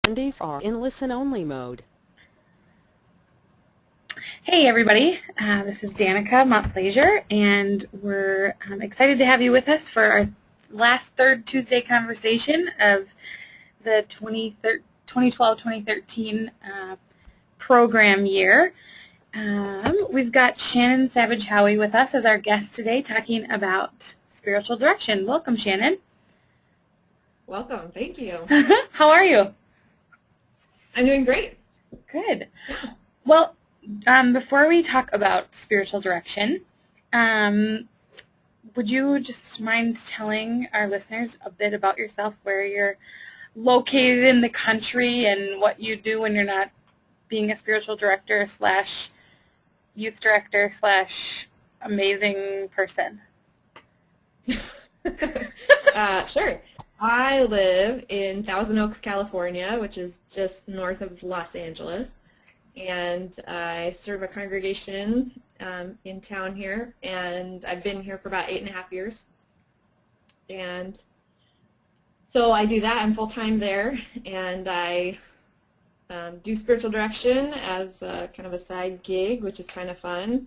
attendees are in listen-only mode. Hey everybody, this is Danica Montplaisir, and we're excited to have you with us for our last third Tuesday conversation of the 2012-2013 program year. We've got Shannon Savage-Howie with us as our guest today talking about spiritual direction. Welcome, Shannon. Welcome. Thank you. How are you? I'm doing great. Good. Well, before we talk about spiritual direction, would you just mind telling our listeners a bit about yourself, where you're located in the country and what you do when you're not being a spiritual director slash youth director slash amazing person? Sure. I live in Thousand Oaks, California, which is just north of Los Angeles. And I serve a congregation in town here, and I've been here for about 8.5 years. And so I do that. I'm full-time there, and I do spiritual direction as kind of a side gig, which is kind of fun.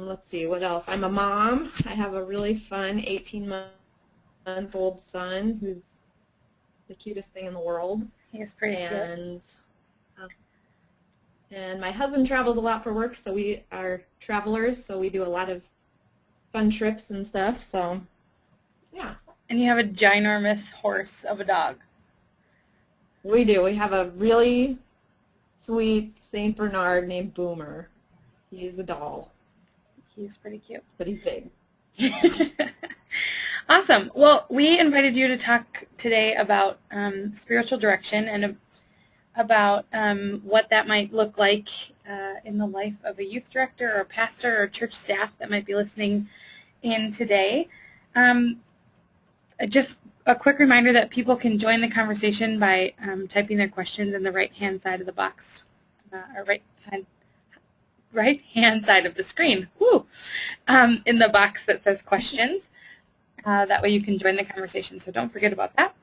Let's see, what else? I'm a mom. I have a really fun 18-month-old son who's the cutest thing in the world. He is pretty cute. And my husband travels a lot for work, so we are travelers, so we do a lot of fun trips and stuff, so yeah. And you have a ginormous horse of a dog. We do. We have a really sweet Saint Bernard named Boomer. He's a doll. He's pretty cute. But he's big. Awesome. Well, we invited you to talk today about spiritual direction and about what that might look like in the life of a youth director or a pastor or church staff that might be listening in today. Just a quick reminder that people can join the conversation by typing their questions in the right-hand side of the box, or right-hand side of the screen, in the box that says questions. That way you can join the conversation, so don't forget about that.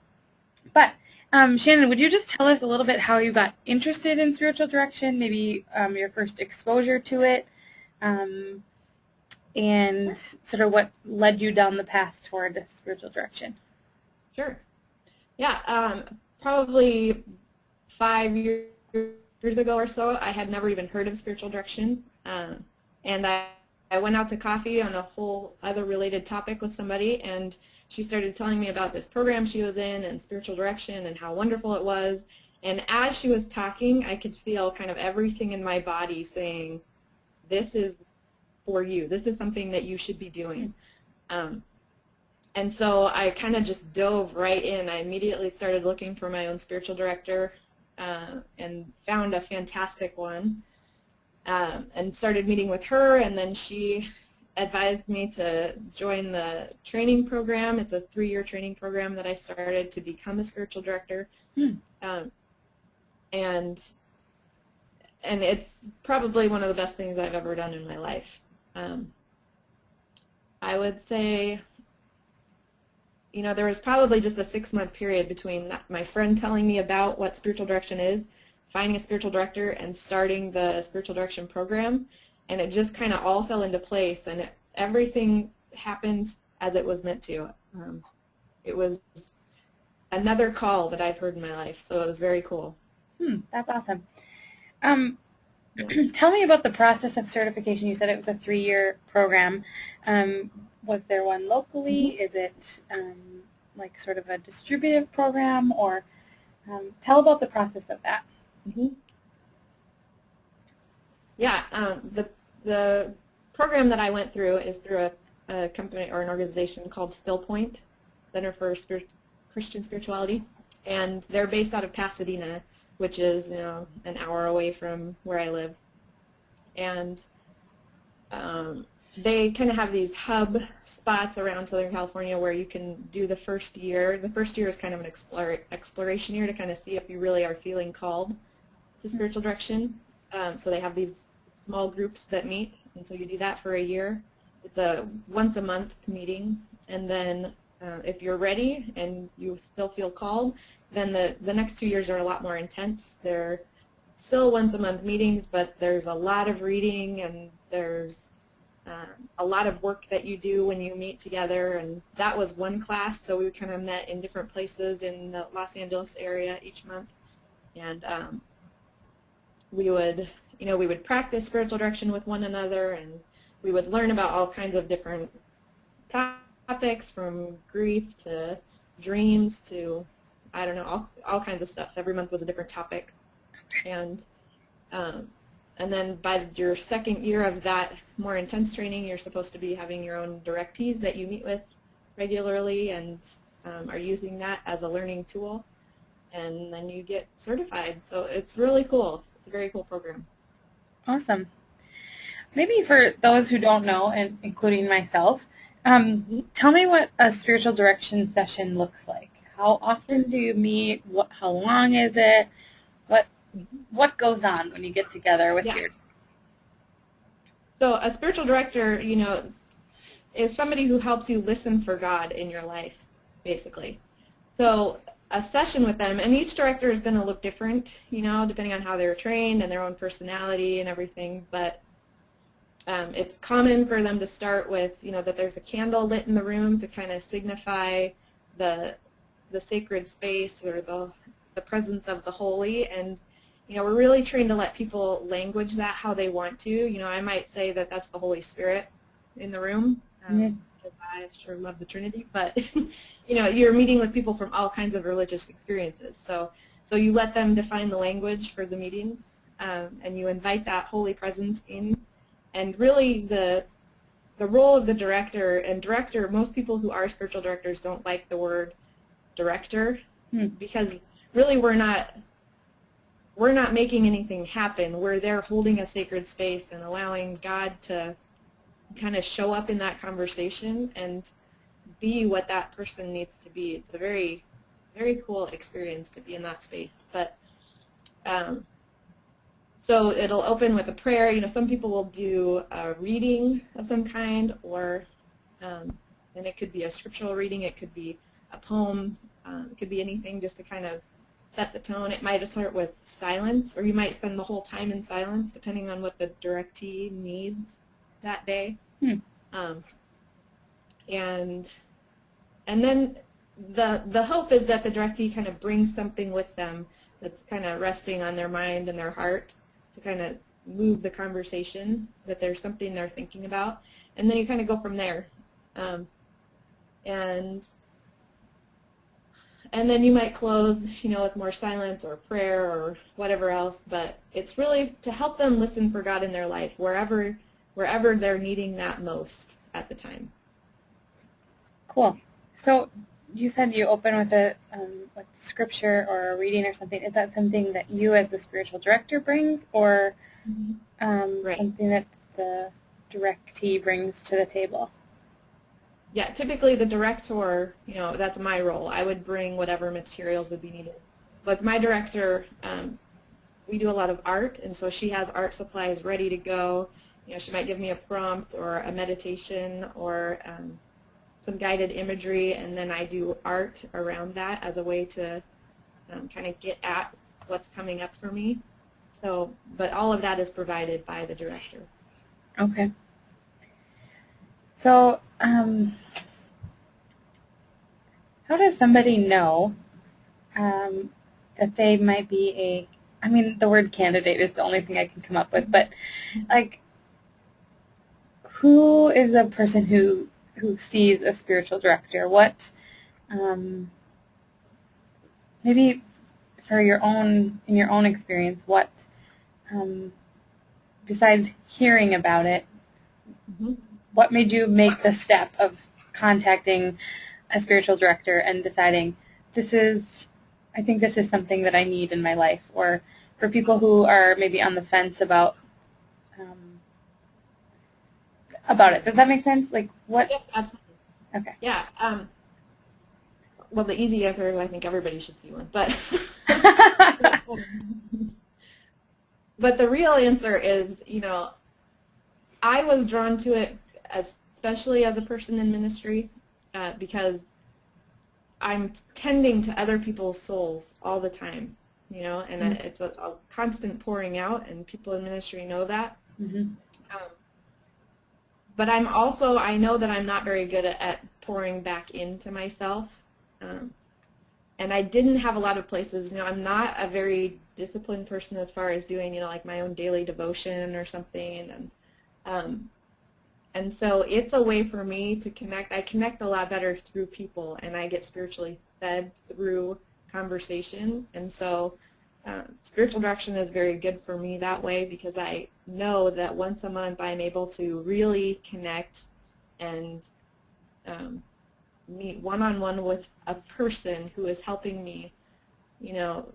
But Shannon, would you just tell us a little bit how you got interested in spiritual direction, maybe your first exposure to it, and sort of what led you down the path toward spiritual direction? Sure. Yeah, probably 5 years ago or so, I had never even heard of spiritual direction, and I went out to coffee on a whole other related topic with somebody, and she started telling me about this program she was in and spiritual direction and how wonderful it was. And as she was talking, I could feel kind of everything in my body saying, this is for you. This is something that you should be doing. And so I kind of just dove right in. I immediately started looking for my own spiritual director and found a fantastic one. And started meeting with her, and then she advised me to join the training program. It's a 3-year training program that I started to become a spiritual director. And it's probably one of the best things I've ever done in my life. I would say, there was probably just a 6-month period between my friend telling me about what spiritual direction is, finding a spiritual director, and starting the spiritual direction program, and it just kind of all fell into place, and everything happened as it was meant to. It was another call that I've heard in my life, so it was very cool. That's awesome. Tell me about the process of certification. You said it was a 3-year program. Was there one locally? Is it like sort of a distributive program, or tell about the process of that. Yeah, the program that I went through is through a company or an organization called Still Point, Center for Christian Spirituality, and they're based out of Pasadena, which is an hour away from where I live. And they kind of have these hub spots around Southern California where you can do the first year. The first year is kind of an exploration year to kind of see if you really are feeling called to spiritual direction. So they have these small groups that meet, and so you do that for a year. It's a once-a-month meeting, and then if you're ready and you still feel called, then the next 2 years are a lot more intense. They're still once a month meetings, but there's a lot of reading, and there's a lot of work that you do when you meet together. And that was one class, so we kind of met in different places in the Los Angeles area each month. And we would practice spiritual direction with one another, and we would learn about all kinds of different topics, from grief to dreams to, I don't know, all kinds of stuff. Every month was a different topic. And then by your second year of that more intense training, you're supposed to be having your own directees that you meet with regularly, and are using that as a learning tool. And then you get certified. So it's really cool. It's a very cool program. Awesome. Maybe for those who don't know, and including myself, tell me what a spiritual direction session looks like. How often do you meet? How long is it? What goes on when you get together with your... So a spiritual director, is somebody who helps you listen for God in your life, basically. So a session with them, and each director is going to look different, depending on how they're trained and their own personality and everything, but it's common for them to start with, that there's a candle lit in the room to kind of signify the sacred space, or the presence of the holy. And we're really trained to let people language that how they want to. I might say that that's the Holy Spirit in the room, because I sure love the Trinity, but you're meeting with people from all kinds of religious experiences. So you let them define the language for the meetings, and you invite that holy presence in. And really the role of the director, most people who are spiritual directors don't like the word director, because really we're not making anything happen. We're there holding a sacred space and allowing God to kind of show up in that conversation and be what that person needs to be. It's a very, very cool experience to be in that space. But so it'll open with a prayer. Some people will do a reading of some kind, or and it could be a scriptural reading, it could be a poem, it could be anything just to kind of set the tone. It might start with silence, or you might spend the whole time in silence, depending on what the directee needs that day. And then the hope is that the directee kind of brings something with them that's kind of resting on their mind and their heart to kind of move the conversation, that there's something they're thinking about, and then you kind of go from there. And then you might close, with more silence or prayer or whatever else, but it's really to help them listen for God in their life, wherever they're needing that most at the time. Cool. So you said you open with a with scripture or a reading or something. Is that something that you as the spiritual director brings, or Right. something that the directee brings to the table? Yeah, typically the director, that's my role. I would bring whatever materials would be needed. But my director, we do a lot of art, and so she has art supplies ready to go. She might give me a prompt or a meditation or some guided imagery, and then I do art around that as a way to kind of get at what's coming up for me. So, but all of that is provided by the director. Okay. So, how does somebody know that they might be the word candidate is the only thing I can come up with, but who is a person who sees a spiritual director? What, maybe in your own experience, what, besides hearing about it, what made you make the step of contacting a spiritual director and deciding I think this is something that I need in my life? Or for people who are maybe on the fence about it. Does that make sense? What? Yeah, absolutely. Okay. Yeah. Well, the easy answer is I think everybody should see one, but but the real answer is, I was drawn to it, especially as a person in ministry, because I'm tending to other people's souls all the time, you know, and Mm-hmm. it's a constant pouring out, and people in ministry know that. Mm-hmm. But I'm also, I know that I'm not very good at pouring back into myself. And I didn't have a lot of places, you know, I'm not a very disciplined person as far as doing, you know, like my own daily devotion or something. And so it's a way for me to connect. I connect a lot better through people, and I get spiritually fed through conversation. And so spiritual direction is very good for me that way, because I know that once a month I'm able to really connect and meet one-on-one with a person who is helping me, you know,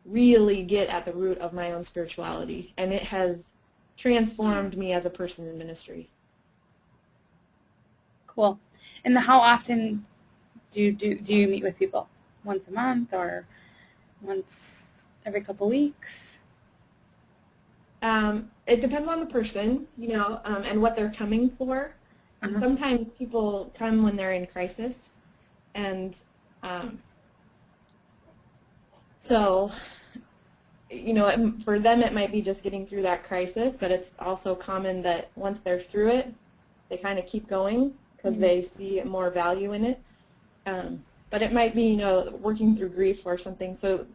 really get at the root of my own spirituality. And it has transformed me as a person in ministry. Cool. And how often do you meet with people? Once a month or once every couple weeks? It depends on the person, you know, and what they're coming for. Uh-huh. Sometimes people come when they're in crisis, and so, you know, for them it might be just getting through that crisis, but it's also common that once they're through it, they kind of keep going because Mm-hmm. they see more value in it. But it might be, you know, working through grief or something. So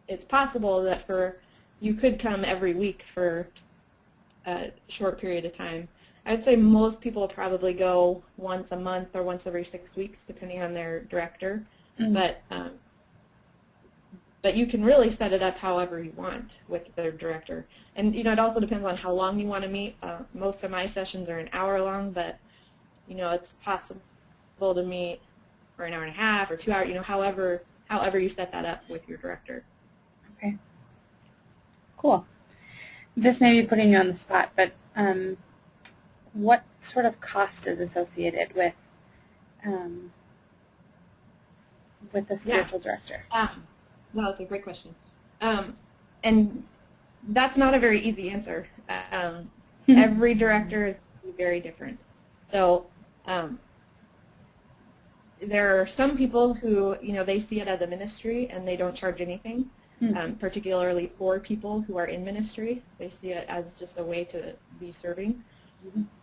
it's possible that you could come every week for a short period of time. I would say most people probably go once a month or once every 6 weeks, depending on their director. Mm-hmm. But you can really set it up however you want with their director. And, you know, it also depends on how long you want to meet. Most of my sessions are an hour long, but, you know, it's possible to meet for an hour and a half or 2 hours, you know, however you set that up with your director. Okay. Cool. This may be putting you on the spot, but what sort of cost is associated with the spiritual director? No, that's a great question. And that's not a very easy answer. Every director is very different. So there are some people who, you know, they see it as a ministry and they don't charge anything, particularly for people who are in ministry. They see it as just a way to be serving.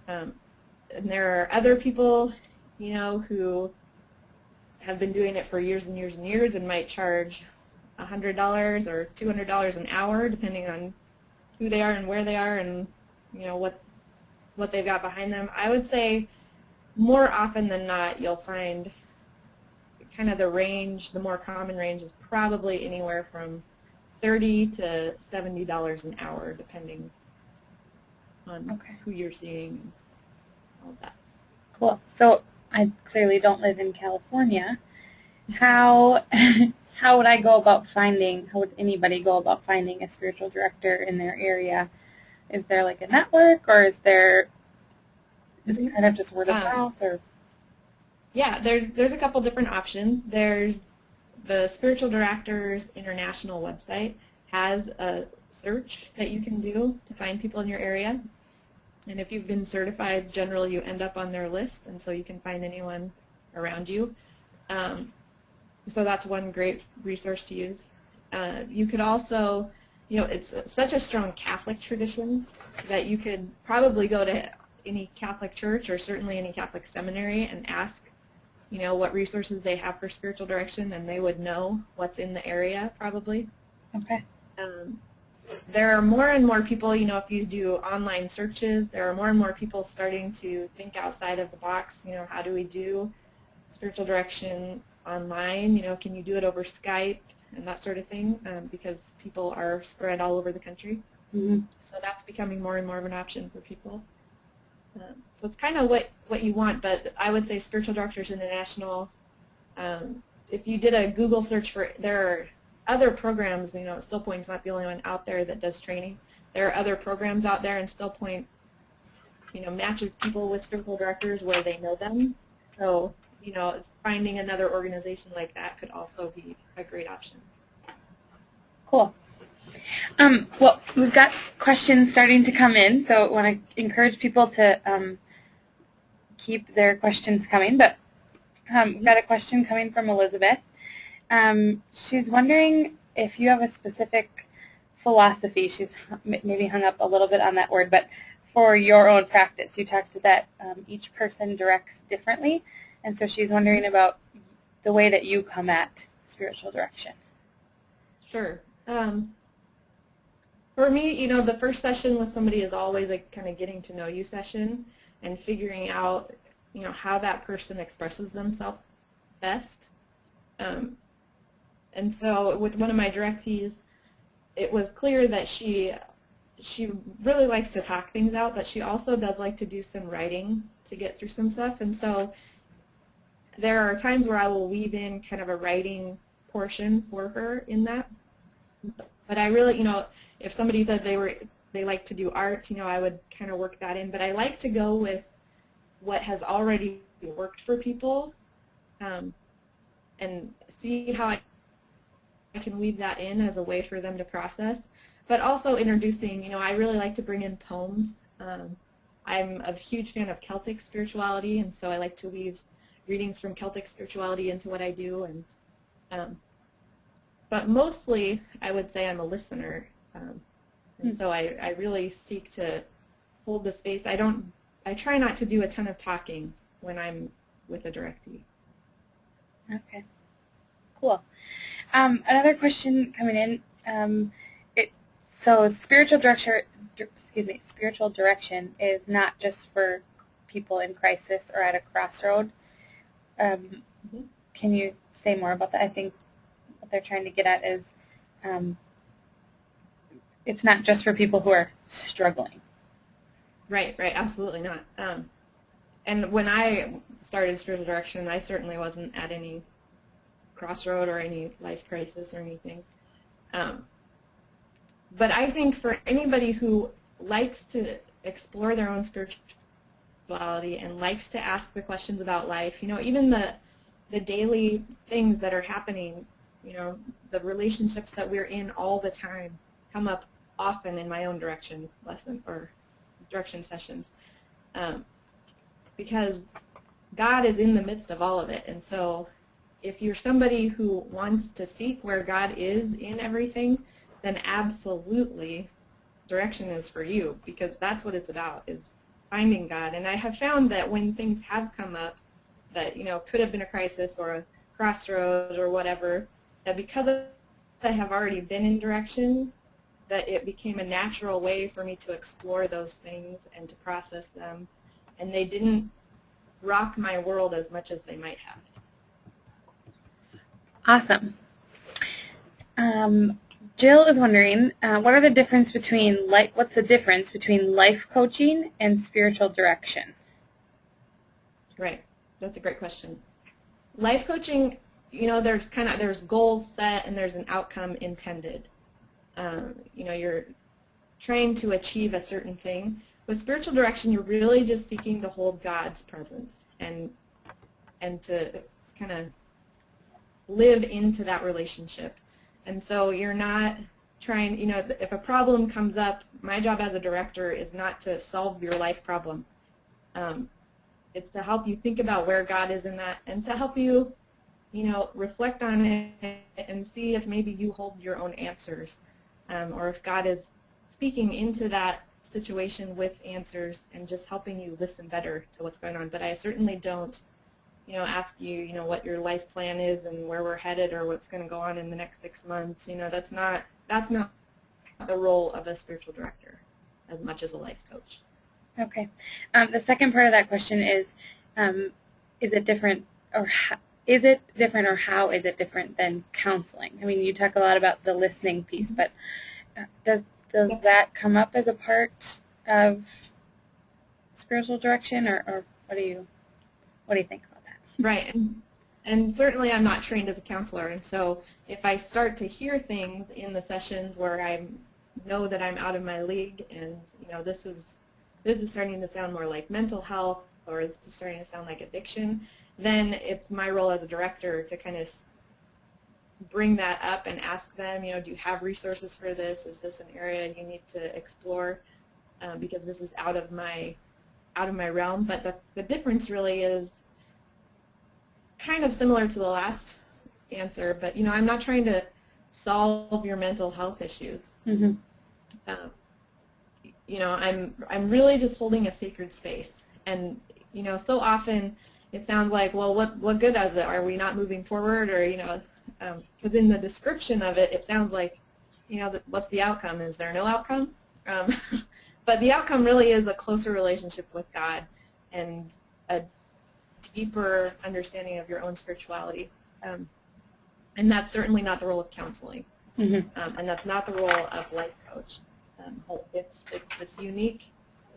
And there are other people, you know, who have been doing it for years and years and years and might charge $100 or $200 an hour, depending on who they are and where they are and, you know, what they've got behind them. I would say more often than not, you'll find kind of the range, the more common range is probably anywhere from $30 to $70 an hour, depending on who you're seeing and all of that. Cool. So I clearly don't live in California. How would I go about finding, how would anybody go about finding a spiritual director in their area? Is there like a network, or is it kind of just word of mouth? Or? Yeah, there's a couple different options. There's the Spiritual Directors International website has a search that you can do to find people in your area. And if you've been certified, generally you end up on their list, and so you can find anyone around you. So that's one great resource to use. You could also, you know, it's such a strong Catholic tradition that you could probably go to any Catholic church or certainly any Catholic seminary and ask, you know, what resources they have for spiritual direction, and they would know what's in the area probably. Okay. There are more and more people, you know, if you do online searches, there are more and more people starting to think outside of the box. You know, how do we do spiritual direction online? You know, can you do it over Skype and that sort of thing? Because people are spread all over the country. Mm-hmm. So that's becoming more and more of an option for people. So it's kind of what you want, but I would say Spiritual Directors International, if you did a Google search for, there are other programs, you know, Still Point's not the only one out there that does training. There are other programs out there, and Still Point, you know, matches people with spiritual directors where they know them. So, you know, finding another organization like that could also be a great option. Cool. Well, we've got questions starting to come in, so I want to encourage people to keep their questions coming. But We've got a question coming from Elizabeth. She's wondering if you have a specific philosophy. She's maybe hung up a little bit on that word, but for your own practice. You talked that each person directs differently, and so she's wondering about the way that you come at spiritual direction. Sure. For me, the first session with somebody is always a kind of getting to know you session and figuring out, how that person expresses themselves best. And so with one of my directees, it was clear that she really likes to talk things out, but she also does like to do some writing to get through some stuff. And so there are times where I will weave in kind of a writing portion for her in that. But I really, if somebody said they like to do art, I would kind of work that in. But I like to go with what has already worked for people and see how I can weave that in as a way for them to process. But also introducing, I really like to bring in poems. I'm a huge fan of Celtic spirituality, and so I like to weave readings from Celtic spirituality into what I do. But mostly, I would say I'm a listener, and so I really seek to hold the space. I try not to do a ton of talking when I'm with a directee. Okay, cool. Another question coming in. So spiritual direction is not just for people in crisis or at a crossroad. Can you say more about that? I think what they're trying to get at is it's not just for people who are struggling. Right, absolutely not. And when I started spiritual direction, I certainly wasn't at any crossroad or any life crisis or anything. But I think for anybody who likes to explore their own spirituality and likes to ask the questions about life, even the daily things that are happening, the relationships that we're in all the time come up often in my own direction lesson or direction sessions, because God is in the midst of all of it. And so if you're somebody who wants to seek where God is in everything, then absolutely direction is for you, because that's what it's about, is finding God. And I have found that when things have come up that could have been a crisis or a crossroads or whatever, that because I have already been in direction, that it became a natural way for me to explore those things and to process them, and they didn't rock my world as much as they might have. Awesome. Jill is wondering, what's the difference between life coaching and spiritual direction? Right, that's a great question. Life coaching, there's goals set and there's an outcome intended. You're trying to achieve a certain thing. With spiritual direction, you're really just seeking to hold God's presence and to kind of live into that relationship. And so you're not trying, if a problem comes up, my job as a director is not to solve your life problem. It's to help you think about where God is in that, and to help you, reflect on it and see if maybe you hold your own answers, or if God is speaking into that situation with answers and just helping you listen better to what's going on. But I certainly don't ask you, what your life plan is and where we're headed or what's going to go on in the next 6 months. That's not the role of a spiritual director as much as a life coach. Okay. The second part of that question is it different, or how is it different than counseling? I mean, you talk a lot about the listening piece, but does that come up as a part of spiritual direction, or what do you think about that? Right, and certainly I'm not trained as a counselor, and so if I start to hear things in the sessions where I know that I'm out of my league, and this is starting to sound more like mental health, or this is starting to sound like addiction, then it's my role as a director to kind of bring that up and ask them, do you have resources for this? Is this an area you need to explore? Because this is out of my realm. But the difference really is kind of similar to the last answer, but I'm not trying to solve your mental health issues. Mm-hmm. I'm really just holding a sacred space, and so often it sounds like, well, what good is it? Are we not moving forward? Or because in the description of it, it sounds like what's the outcome? Is there no outcome? But the outcome really is a closer relationship with God and a deeper understanding of your own spirituality. And that's certainly not the role of counseling. Mm-hmm. And that's not the role of life coach. It's this unique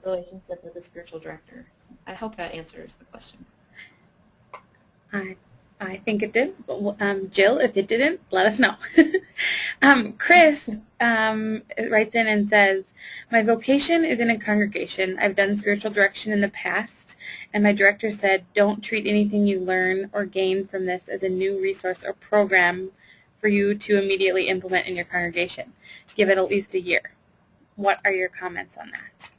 relationship with a spiritual director. I hope that answers the question. I think it did. Jill, if it didn't, let us know. Chris writes in and says, my vocation is in a congregation. I've done spiritual direction in the past, and my director said, don't treat anything you learn or gain from this as a new resource or program for you to immediately implement in your congregation. Give it at least a year. What are your comments on that?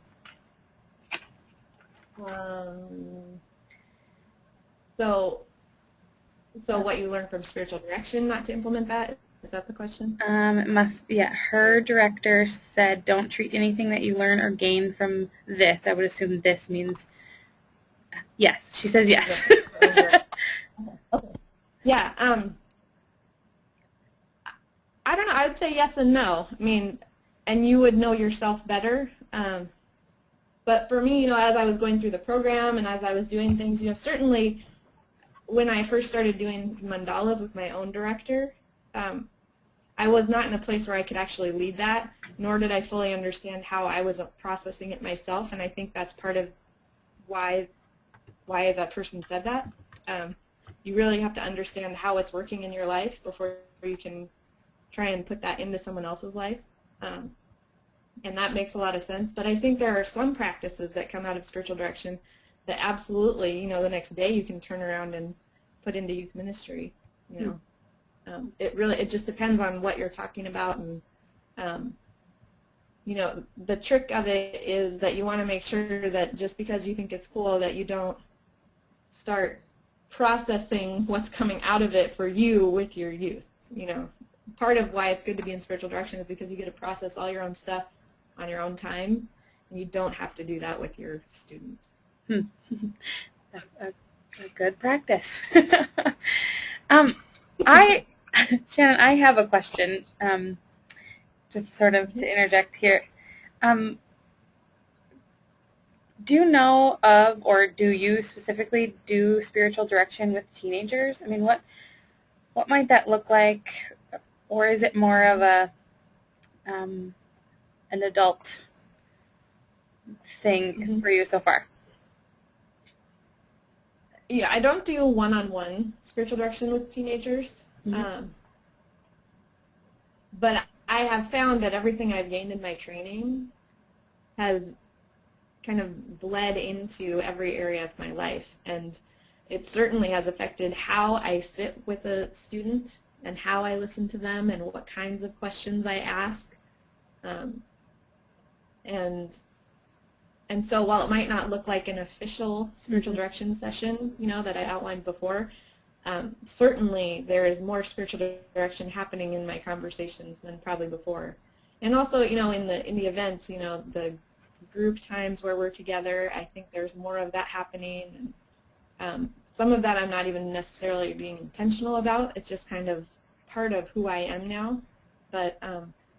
So what you learn from spiritual direction, not to implement that? Is that the question? It must be, yeah. Her director said, don't treat anything that you learn or gain from this. I would assume this means yes. She says yes. Okay. Yeah. I don't know. I would say yes and no. I mean, and you would know yourself better. But for me, as I was going through the program and as I was doing things, certainly when I first started doing mandalas with my own director, I was not in a place where I could actually lead that, nor did I fully understand how I was processing it myself, and I think that's part of why that person said that. You really have to understand how it's working in your life before you can try and put that into someone else's life. And that makes a lot of sense. But I think there are some practices that come out of spiritual direction that absolutely, the next day you can turn around and put into youth ministry. It just depends on what you're talking about. And, the trick of it is that you want to make sure that just because you think it's cool that you don't start processing what's coming out of it for you with your youth. Part of why it's good to be in spiritual direction is because you get to process all your own stuff on your own time, and you don't have to do that with your students. That's a good practice. Shannon, I have a question, just sort of to interject here. Do you know of, or do you specifically do spiritual direction with teenagers? I mean, what might that look like, or is it more of an adult thing for you so far? Yeah, I don't do one-on-one spiritual direction with teenagers, but I have found that everything I've gained in my training has kind of bled into every area of my life, and it certainly has affected how I sit with a student and how I listen to them and what kinds of questions I ask. And so while it might not look like an official spiritual direction session, that I outlined before, certainly there is more spiritual direction happening in my conversations than probably before. And also, in the events, the group times where we're together, I think there's more of that happening. And some of that I'm not even necessarily being intentional about. It's just kind of part of who I am now. But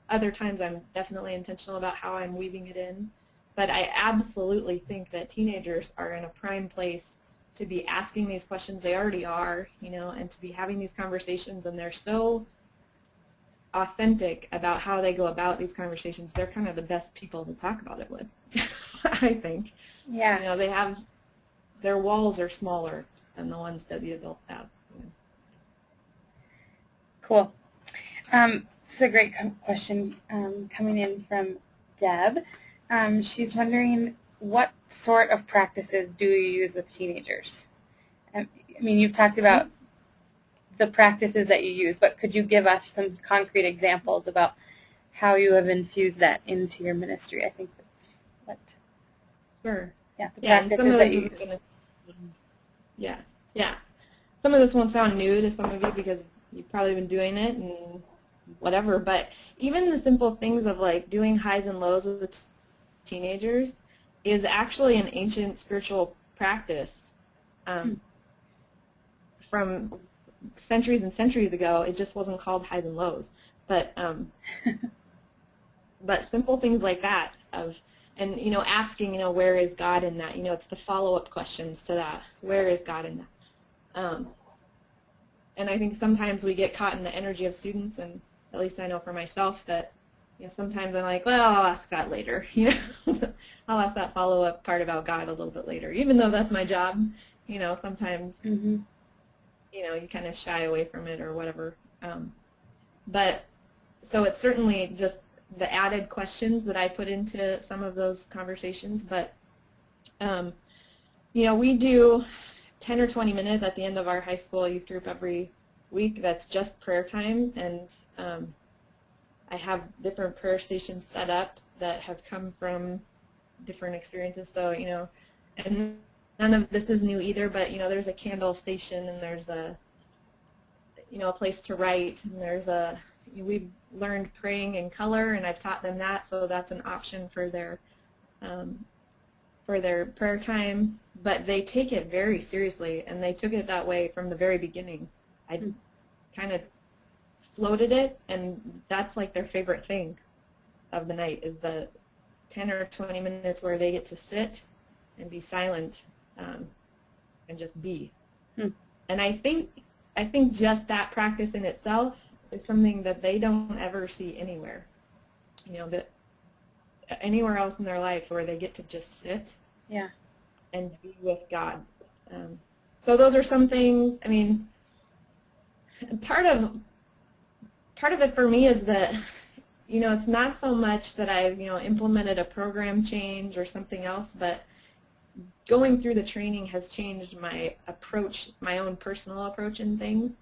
other times I'm definitely intentional about how I'm weaving it in. But I absolutely think that teenagers are in a prime place to be asking these questions. They already are, and to be having these conversations, and they're so authentic about how they go about these conversations. They're kind of the best people to talk about it with, I think. Yeah. Their walls are smaller than the ones that the adults have. Cool. This is a great question coming in from Deb. She's wondering, what sort of practices do you use with teenagers? I mean, you've talked about the practices that you use, but could you give us some concrete examples about how you have infused that into your ministry? I think that's what. Sure. Yeah, the practices that you use. Yeah. some of this won't sound new to some of you because you've probably been doing it and whatever, but even the simple things of like doing highs and lows with teenagers is actually an ancient spiritual practice from centuries and centuries ago. It just wasn't called highs and lows, but but simple things like that of, and asking, where is God in that? It's the follow-up questions to that. Where is God in that? And I think sometimes we get caught in the energy of students, and at least I know for myself that sometimes I'm like, well, I'll ask God later. I'll ask that follow-up part about God a little bit later, even though that's my job. Sometimes you kind of shy away from it or whatever. But so it's certainly just the added questions that I put into some of those conversations. But we do 10 or 20 minutes at the end of our high school youth group every week that's just prayer time, and I have different prayer stations set up that have come from different experiences. So, and none of this is new either, but, there's a candle station, and there's a place to write, and we've learned praying in color, and I've taught them that, so that's an option for their prayer time. But they take it very seriously, and they took it that way from the very beginning. I kind of floated it, and that's like their favorite thing of the night is the 10 or 20 minutes where they get to sit and be silent and just be. And I think just that practice in itself is something that they don't ever see anywhere. That anywhere else in their life where they get to just sit and be with God. So those are some things. I mean, part of it for me is that, it's not so much that I've, implemented a program change or something else, but going through the training has changed my approach, my own personal approach in things.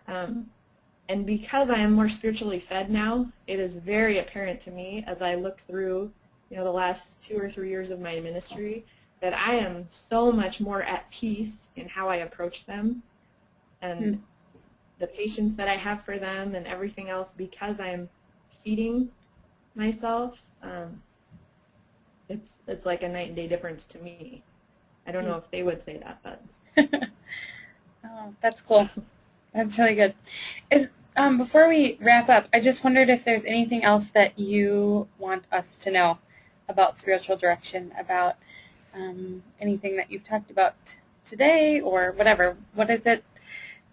And because I am more spiritually fed now, it is very apparent to me as I look through, the last 2 or 3 years of my ministry, that I am so much more at peace in how I approach them and the patience that I have for them and everything else because I'm feeding myself. It's like a night and day difference to me. I don't know if they would say that, but. Oh, that's cool. That's really good. Before we wrap up, I just wondered if there's anything else that you want us to know about spiritual direction, about anything that you've talked about today or whatever. What is it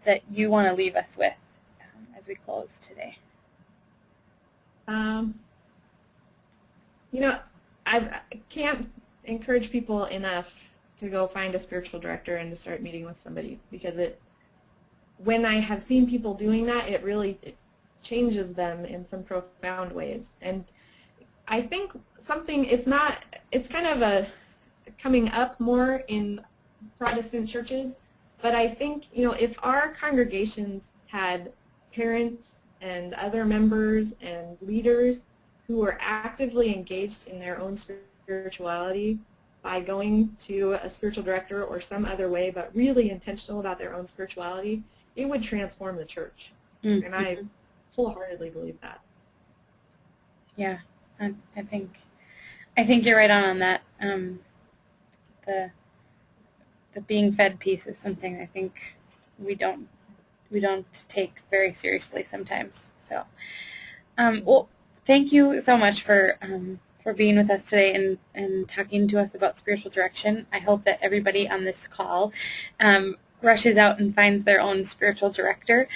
that you want to leave us with as we close today? I can't encourage people enough to go find a spiritual director and to start meeting with somebody, because when I have seen people doing that, it really changes them in some profound ways. And I think it's kind of a coming up more in Protestant churches, but I think, if our congregations had parents and other members and leaders who were actively engaged in their own spirituality by going to a spiritual director or some other way, but really intentional about their own spirituality, it would transform the church. And I full-heartedly believe that. Yeah, I think you're right on that. The being fed piece is something I think we don't take very seriously sometimes. So, well, thank you so much for being with us today and talking to us about spiritual direction. I hope that everybody on this call rushes out and finds their own spiritual director.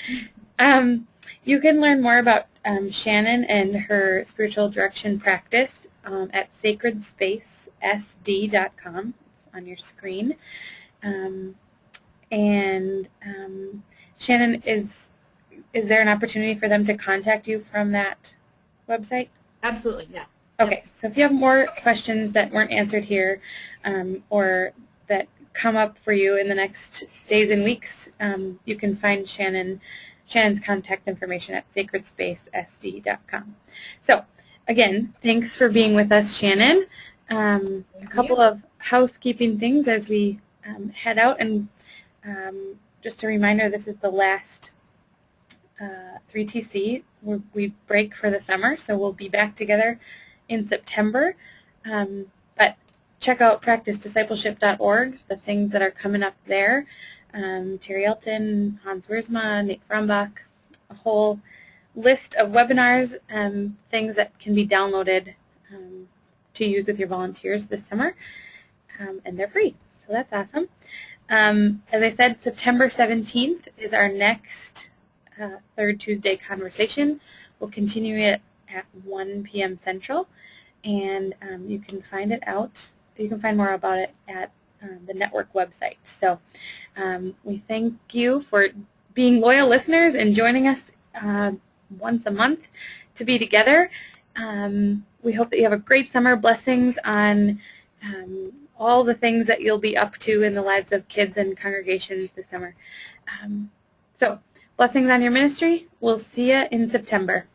You can learn more about Shannon and her spiritual direction practice at sacredspacesd.com. It's on your screen. Shannon, is there an opportunity for them to contact you from that website? Absolutely, yeah. Okay, so if you have more questions that weren't answered here or that come up for you in the next days and weeks, you can find Shannon's contact information at sacredspacesd.com. So, again, thanks for being with us, Shannon. A couple of housekeeping things as we head out, and just a reminder, this is the last 3TC. We break for the summer, so we'll be back together in September. But check out practicediscipleship.org, the things that are coming up there. Terry Elton, Hans Wiersma, Nate Frumbach, a whole list of webinars, things that can be downloaded to use with your volunteers this summer, and they're free, so that's awesome. As I said, September 17th is our next third Tuesday conversation. We'll continue it at 1 p.m. Central, and you can find it out. You can find more about it at the network website. So we thank you for being loyal listeners and joining us once a month to be together. We hope that you have a great summer. Blessings on all the things that you'll be up to in the lives of kids and congregations this summer. So blessings on your ministry. We'll see you in September.